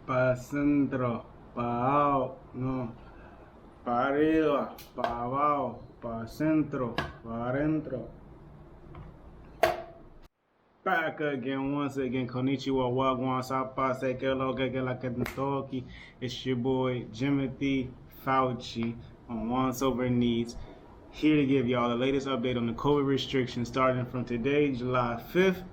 pa centro, pa out, no, pa arriba, pa abajo, pa centro, pa adentro. Back again, once again, konnichiwa, wagwan, sapa, sekelo, gegela, kentoki. It's your boy, Jimothy Fauci, on Once Over Needs, here to give y'all the latest update on the COVID restrictions starting from today, July 5th,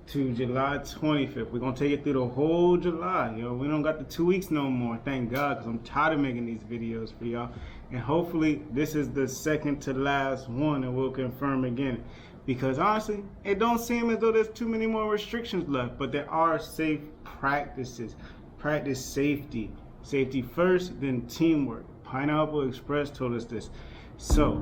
to July 25th. We're gonna take it through the whole July, yo. We don't got the 2 weeks no more, thank God, because I'm tired of making these videos for y'all. And hopefully this is the second to last one, and we'll confirm again. Because honestly, it don't seem as though there's too many more restrictions left, but there are safe practices. Practice safety. Safety first, then teamwork. Pineapple Express told us this. So,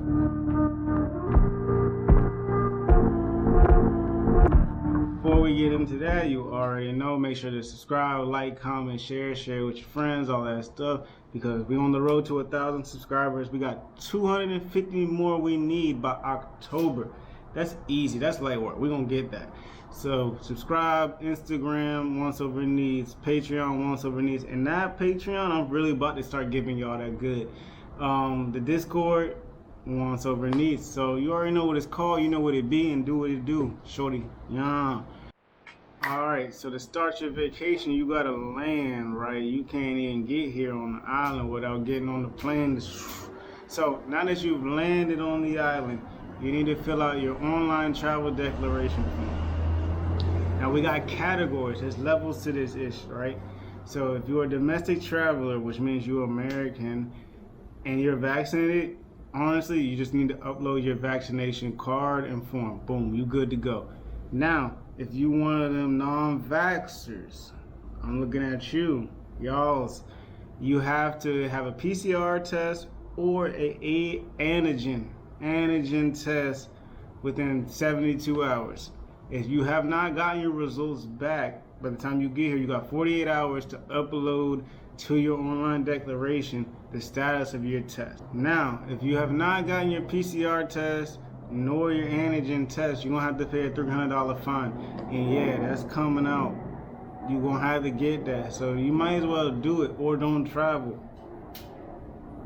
before we get into that, you already know, make sure to subscribe, like, comment, share with your friends, all that stuff, because we're on the road to 1,000 subscribers. We got 250 more we need by October. That's easy, that's light work, we're gonna get that. So subscribe, Instagram, Once Over Needs, Patreon, Once Over Needs, and that Patreon, I'm really about to start giving y'all that good. The Discord, Once Over Needs. So you already know what it's called, you know what it be, and do what it do, shorty. Yeah. Alright, so to start your vacation, you gotta land, right? You can't even get here on the island without getting on the plane. So now that you've landed on the island, you need to fill out your online travel declaration form. Now we got categories, there's levels to this issue, right? So if you're a domestic traveler, which means you're American and you're vaccinated, honestly, you just need to upload your vaccination card and form. Boom, you good to go. Now, if you one of them non-vaxxers, I'm looking at you, y'alls, you have to have a PCR test or a antigen test within 72 hours. If you have not gotten your results back by the time you get here, you got 48 hours to upload to your online declaration the status of your test. Now, if you have not gotten your PCR test nor your antigen test, you're gonna have to pay a $300 fine. And yeah, that's coming out. You're gonna have to get that. So you might as well do it or don't travel.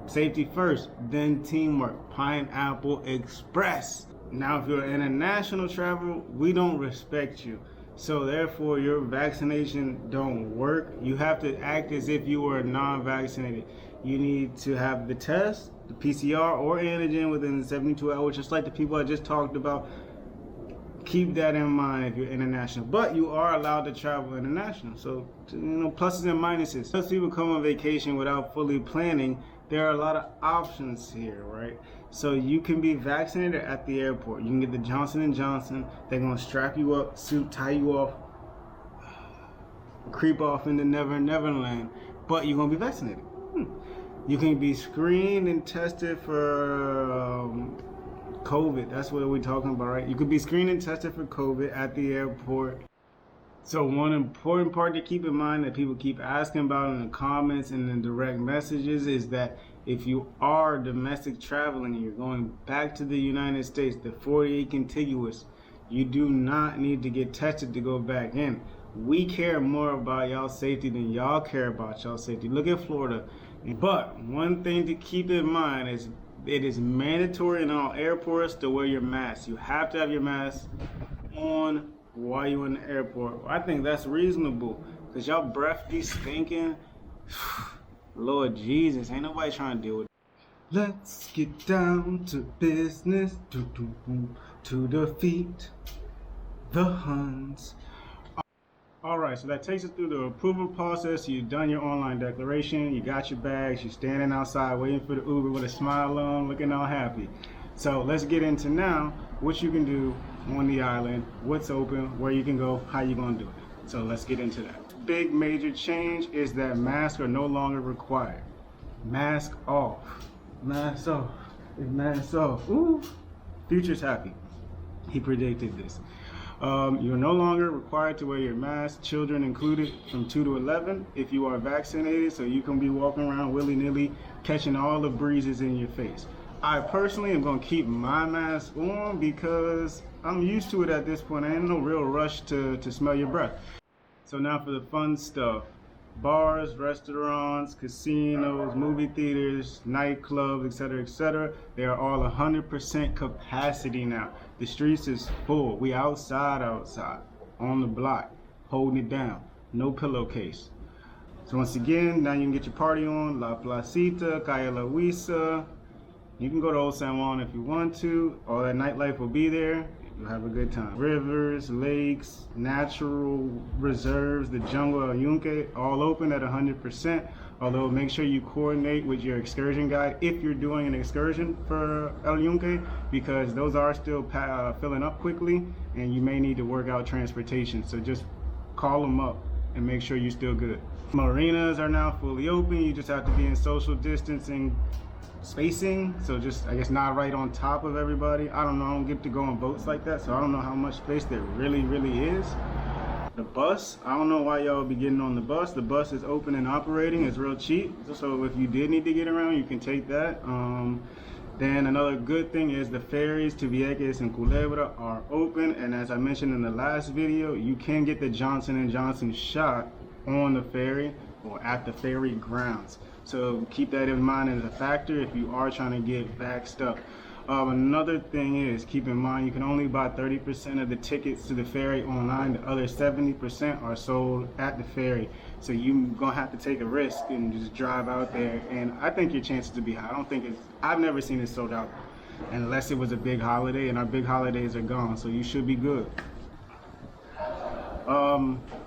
Safety first, then teamwork. Pineapple Express. Now, if you're an international traveler, we don't respect you. So therefore, your vaccination don't work. You have to act as if you were non-vaccinated. You need to have the test, the PCR or antigen within 72 hours, just like the people I just talked about. Keep that in mind if you're international. But you are allowed to travel international. So, you know, pluses and minuses. Most people come on vacation without fully planning. There are a lot of options here, right? So you can be vaccinated at the airport. You can get the Johnson & Johnson. They're gonna strap you up, suit, tie you off, creep off into Neverland, but you're gonna be vaccinated. You can be screened and tested for COVID. That's what we're talking about, right? You could be screened and tested for COVID at the airport. So one important part to keep in mind that people keep asking about in the comments and in direct messages is that if you are domestic traveling and you're going back to the United States, the 48 contiguous, you do not need to get tested to go back in. We care more about y'all's safety than y'all care about y'all's safety. Look at Florida. But one thing to keep in mind is it is mandatory in all airports to wear your mask. You have to have your mask on while you're in the airport. I think that's reasonable, because y'all breath be stinking. Lord Jesus, ain't nobody trying to deal with it. Let's get down to business, to defeat the Huns. Alright, so that takes us through the approval process. You've done your online declaration, you got your bags, you're standing outside waiting for the Uber with a smile on, looking all happy. So let's get into now what you can do on the island, what's open, where you can go, how you gonna do it. So let's get into that. Big major change is that masks are no longer required. Mask off. Mask off. Mask off. Ooh. Future's happy. He predicted this. You're no longer required to wear your mask, children included, from 2 to 11 if you are vaccinated, so you can be walking around willy-nilly catching all the breezes in your face. I personally am going to keep my mask on because I'm used to it at this point. I ain't no real rush to smell your breath. So now for the fun stuff. bars, restaurants, casinos, movie theaters, nightclubs, etc. They are all 100% capacity now. The streets is full. We outside, on the block, holding it down. No pillowcase. So once again, now you can get your party on. La Placita, Calle La Huisa. You can go to Old San Juan if you want to. All that nightlife will be there. You'll have a good time. Rivers, lakes, natural reserves, the jungle El Yunque, all open at 100%. Although make sure you coordinate with your excursion guide if you're doing an excursion for El Yunque, because those are still filling up quickly and you may need to work out transportation. So just call them up and make sure you're still good. Marinas are now fully open. You just have to be in social distancing spacing, so just I guess not right on top of everybody. I don't know, I don't get to go on boats like that, so I don't know how much space there really is. The bus, I don't know why y'all be getting on the bus. The bus is open and operating. It's real cheap, so if you did need to get around, you can take that. Then another good thing is the ferries to Vieques and Culebra are open, and as I mentioned in the last video, you can get the Johnson & Johnson shot on the ferry or at the ferry grounds. So keep that in mind as a factor if you are trying to get vaxxed up. Another thing is, keep in mind you can only buy 30% of the tickets to the ferry online. The other 70% are sold at the ferry. So you're gonna have to take a risk and just drive out there. And I think your chances to be high. I've never seen it sold out unless it was a big holiday, and our big holidays are gone. So you should be good.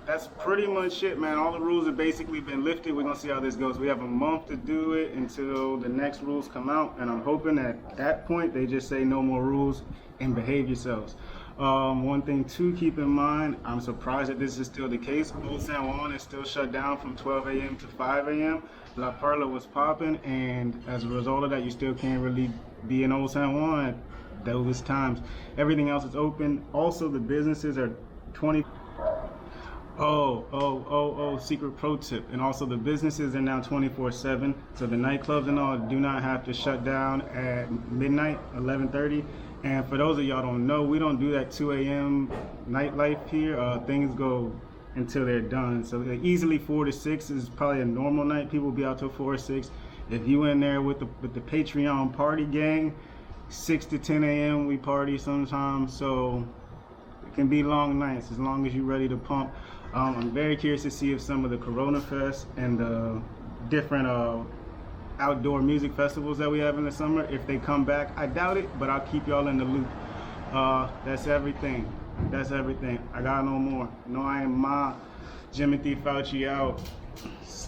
That's pretty much it, man. All the rules have basically been lifted. We're gonna see how this goes. We have a month to do it until the next rules come out, and I'm hoping at that point they just say no more rules and behave yourselves. One thing to keep in mind, I'm surprised that this is still the case. Old San Juan is still shut down from 12 a.m. to 5 a.m. La Perla was popping, and as a result of that, you still can't really be in Old San Juan at those times. Everything else is open. Also, the businesses are 20. Secret pro tip. And also the businesses are now 24/7. So the nightclubs and all do not have to shut down at midnight, 11:30. And for those of y'all don't know, we don't do that 2 a.m. nightlife here. Things go until they're done. So easily 4 to 6 is probably a normal night. People will be out till 4 or 6. If you in there with the Patreon party gang, 6 to 10 a.m. we party sometimes. So it can be long nights as long as you're ready to pump. I'm very curious to see if some of the Corona Fest and the different outdoor music festivals that we have in the summer, if they come back. I doubt it, but I'll keep y'all in the loop. That's everything. I got no more. No, I am my Jimothy Fauci out.